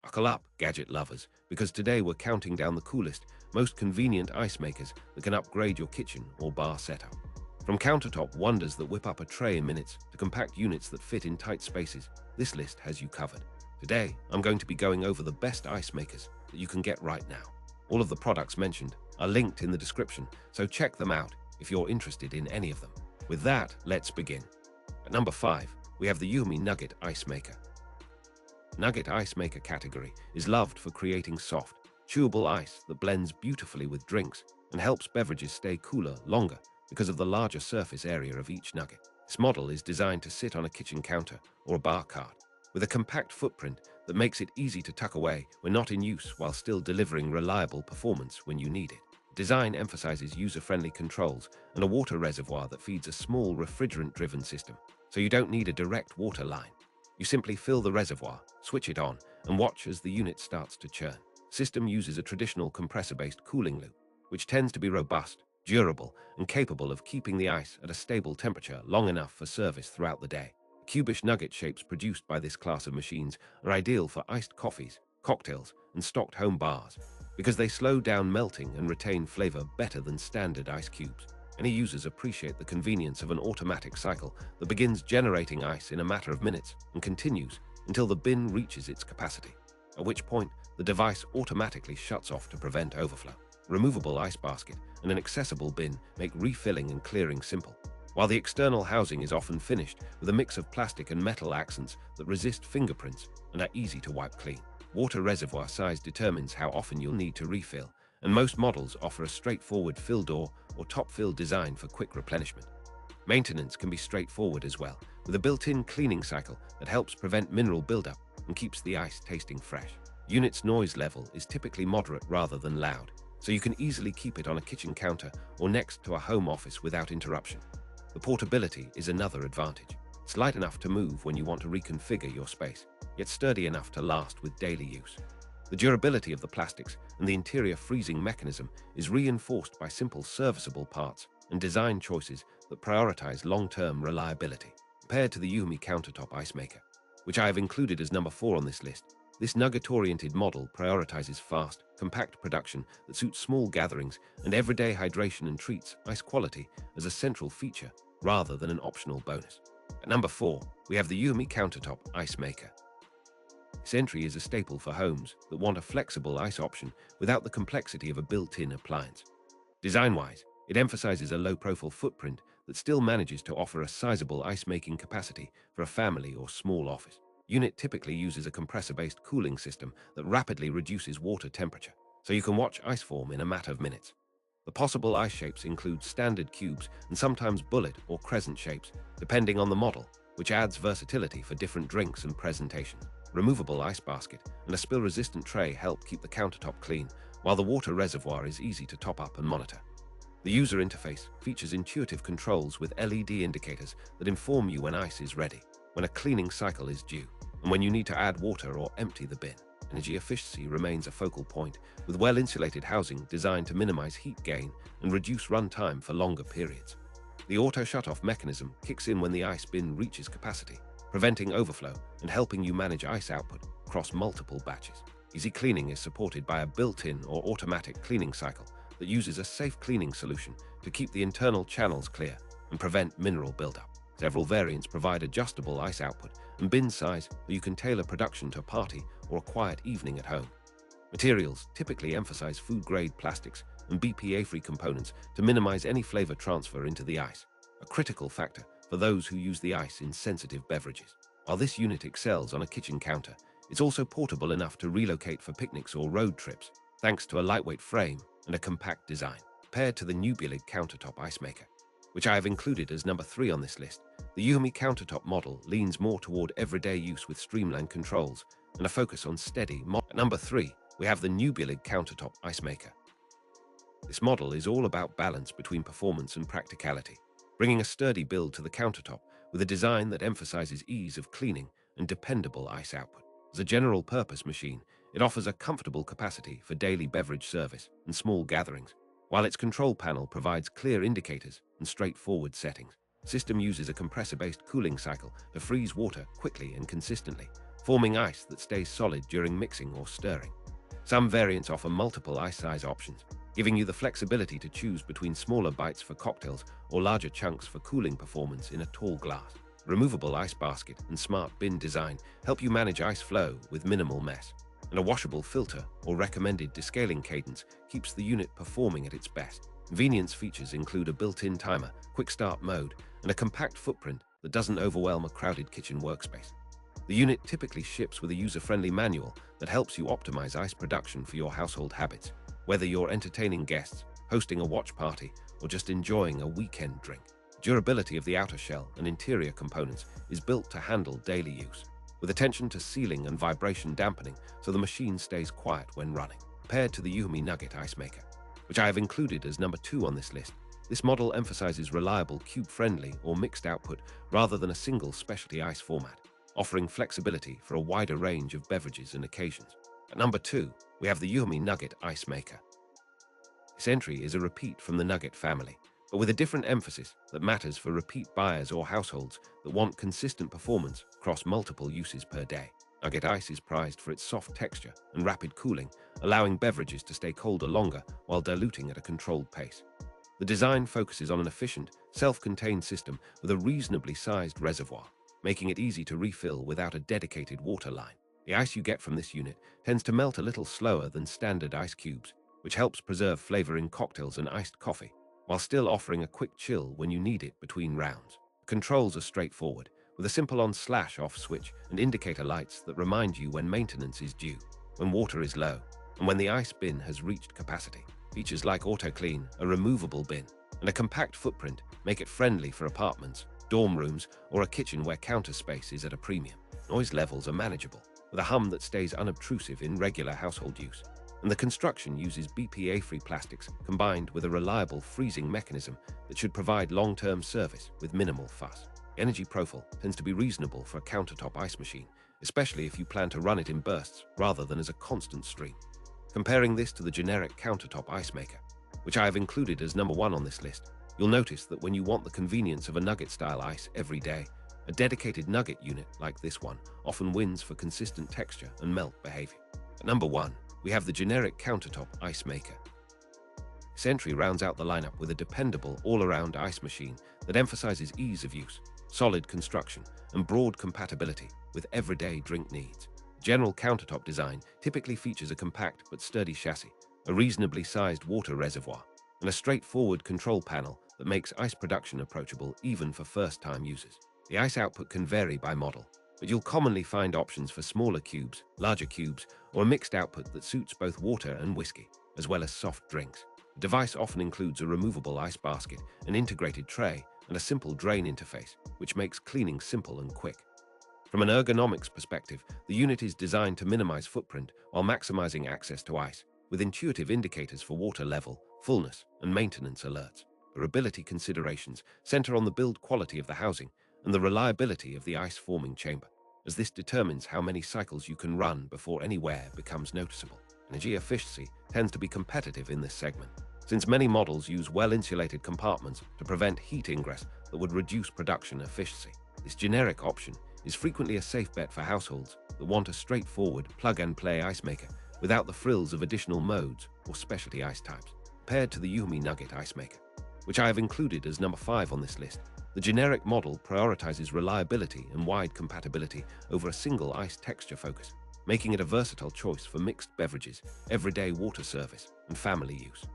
Buckle up, gadget lovers, because today we're counting down the coolest, most convenient ice makers that can upgrade your kitchen or bar setup. From countertop wonders that whip up a tray in minutes to compact units that fit in tight spaces, this list has you covered. Today, I'm going to be going over the best ice makers that you can get right now. All of the products mentioned are linked in the description, so check them out if you're interested in any of them. With that, let's begin. At number 5, we have the Nugget Ice Maker. Nugget Ice Maker category is loved for creating soft, chewable ice that blends beautifully with drinks and helps beverages stay cooler longer because of the larger surface area of each nugget. This model is designed to sit on a kitchen counter or a bar cart, with a compact footprint that makes it easy to tuck away when not in use while still delivering reliable performance when you need it. Design emphasizes user-friendly controls and a water reservoir that feeds a small refrigerant-driven system, so you don't need a direct water line. You simply fill the reservoir, switch it on, and watch as the unit starts to churn. The system uses a traditional compressor-based cooling loop, which tends to be robust, durable, and capable of keeping the ice at a stable temperature long enough for service throughout the day. Cubish nugget shapes produced by this class of machines are ideal for iced coffees, cocktails, and stocked home bars, because they slow down melting and retain flavor better than standard ice cubes. Many users appreciate the convenience of an automatic cycle that begins generating ice in a matter of minutes and continues until the bin reaches its capacity, at which point the device automatically shuts off to prevent overflow. Removable ice basket and an accessible bin make refilling and clearing simple, while the external housing is often finished with a mix of plastic and metal accents that resist fingerprints and are easy to wipe clean. Water reservoir size determines how often you'll need to refill, and most models offer a straightforward fill door or top fill design for quick replenishment. Maintenance can be straightforward as well, with a built-in cleaning cycle that helps prevent mineral buildup and keeps the ice tasting fresh. Unit's noise level is typically moderate rather than loud, so you can easily keep it on a kitchen counter or next to a home office without interruption. The portability is another advantage. It's light enough to move when you want to reconfigure your space, yet sturdy enough to last with daily use. The durability of the plastics and the interior freezing mechanism is reinforced by simple serviceable parts and design choices that prioritize long-term reliability. Compared to the Countertop Ice Maker, which I have included as number 4 on this list, this nugget-oriented model prioritizes fast, compact production that suits small gatherings and everyday hydration and treats ice quality as a central feature rather than an optional bonus. At number 4, we have the Countertop Ice Maker. This entry is a staple for homes that want a flexible ice option without the complexity of a built-in appliance. Design-wise, it emphasizes a low-profile footprint that still manages to offer a sizable ice-making capacity for a family or small office. Unit typically uses a compressor-based cooling system that rapidly reduces water temperature, so you can watch ice form in a matter of minutes. The possible ice shapes include standard cubes and sometimes bullet or crescent shapes, depending on the model, which adds versatility for different drinks and presentations. Removable ice basket and a spill-resistant tray help keep the countertop clean, while the water reservoir is easy to top up and monitor. The user interface features intuitive controls with LED indicators that inform you when ice is ready, when a cleaning cycle is due, and when you need to add water or empty the bin. Energy efficiency remains a focal point, with well-insulated housing designed to minimize heat gain and reduce runtime for longer periods. The auto shut-off mechanism kicks in when the ice bin reaches capacity, preventing overflow and helping you manage ice output across multiple batches. Easy cleaning is supported by a built-in or automatic cleaning cycle that uses a safe cleaning solution to keep the internal channels clear and prevent mineral buildup. Several variants provide adjustable ice output and bin size so you can tailor production to a party or a quiet evening at home. Materials typically emphasize food-grade plastics and BPA-free components to minimize any flavor transfer into the ice, a critical factor for those who use the ice in sensitive beverages. While this unit excels on a kitchen counter, it's also portable enough to relocate for picnics or road trips, thanks to a lightweight frame and a compact design. Compared to the Nugget Countertop Ice Maker, which I have included as number 3 on this list, the Countertop model leans more toward everyday use with streamlined controls and a focus on steady. At number 3, we have the Nugget Countertop Ice Maker. This model is all about balance between performance and practicality, bringing a sturdy build to the countertop with a design that emphasizes ease of cleaning and dependable ice output. As a general-purpose machine, it offers a comfortable capacity for daily beverage service and small gatherings, while its control panel provides clear indicators and straightforward settings. The system uses a compressor-based cooling cycle to freeze water quickly and consistently, forming ice that stays solid during mixing or stirring. Some variants offer multiple ice size options, giving you the flexibility to choose between smaller bites for cocktails or larger chunks for cooling performance in a tall glass. Removable ice basket and smart bin design help you manage ice flow with minimal mess, and a washable filter or recommended descaling cadence keeps the unit performing at its best. Convenience features include a built-in timer, quick start mode, and a compact footprint that doesn't overwhelm a crowded kitchen workspace. The unit typically ships with a user-friendly manual that helps you optimize ice production for your household habits, whether you're entertaining guests, hosting a watch party, or just enjoying a weekend drink. Durability of the outer shell and interior components is built to handle daily use, with attention to sealing and vibration dampening so the machine stays quiet when running. Paired to the Yumi Nugget ice maker, which I have included as number 2 on this list, this model emphasizes reliable cube-friendly or mixed output rather than a single specialty ice format, offering flexibility for a wider range of beverages and occasions. At number 2, we have the Yumi Nugget ice maker. This entry is a repeat from the Nugget family, but with a different emphasis that matters for repeat buyers or households that want consistent performance across multiple uses per day. Nugget ice is prized for its soft texture and rapid cooling, allowing beverages to stay colder longer while diluting at a controlled pace. The design focuses on an efficient, self-contained system with a reasonably sized reservoir, making it easy to refill without a dedicated water line. The ice you get from this unit tends to melt a little slower than standard ice cubes, which helps preserve flavor in cocktails and iced coffee, while still offering a quick chill when you need it between rounds. Controls are straightforward, with a simple on/off switch and indicator lights that remind you when maintenance is due, when water is low, and when the ice bin has reached capacity. Features like auto clean, a removable bin, and a compact footprint make it friendly for apartments, dorm rooms, or a kitchen where counter space is at a premium. Noise levels are manageable, with a hum that stays unobtrusive in regular household use. And the construction uses BPA-free plastics combined with a reliable freezing mechanism that should provide long-term service with minimal fuss. The energy profile tends to be reasonable for a countertop ice machine, especially if you plan to run it in bursts rather than as a constant stream. Comparing this to the generic countertop ice maker, which I have included as number 1 on this list, you'll notice that when you want the convenience of a Nugget-style ice every day, a dedicated Nugget unit like this one often wins for consistent texture and melt behavior. At number 1, we have the generic countertop ice maker. This entry rounds out the lineup with a dependable all-around ice machine that emphasizes ease of use, solid construction, and broad compatibility with everyday drink needs. General countertop design typically features a compact but sturdy chassis, a reasonably sized water reservoir, and a straightforward control panel that makes ice production approachable even for first-time users. The ice output can vary by model, but you'll commonly find options for smaller cubes, larger cubes, or a mixed output that suits both water and whiskey, as well as soft drinks. The device often includes a removable ice basket, an integrated tray, and a simple drain interface, which makes cleaning simple and quick. From an ergonomics perspective, the unit is designed to minimize footprint while maximizing access to ice, with intuitive indicators for water level, fullness, and maintenance alerts. Durability considerations center on the build quality of the housing and the reliability of the ice-forming chamber, as this determines how many cycles you can run before any wear becomes noticeable. Energy efficiency tends to be competitive in this segment, since many models use well-insulated compartments to prevent heat ingress that would reduce production efficiency. This generic option is frequently a safe bet for households that want a straightforward plug-and-play ice maker without the frills of additional modes or specialty ice types. Paired to the Yumi Nugget ice maker, which I have included as number 5 on this list, the generic model prioritizes reliability and wide compatibility over a single ice texture focus, making it a versatile choice for mixed beverages, everyday water service, and family use.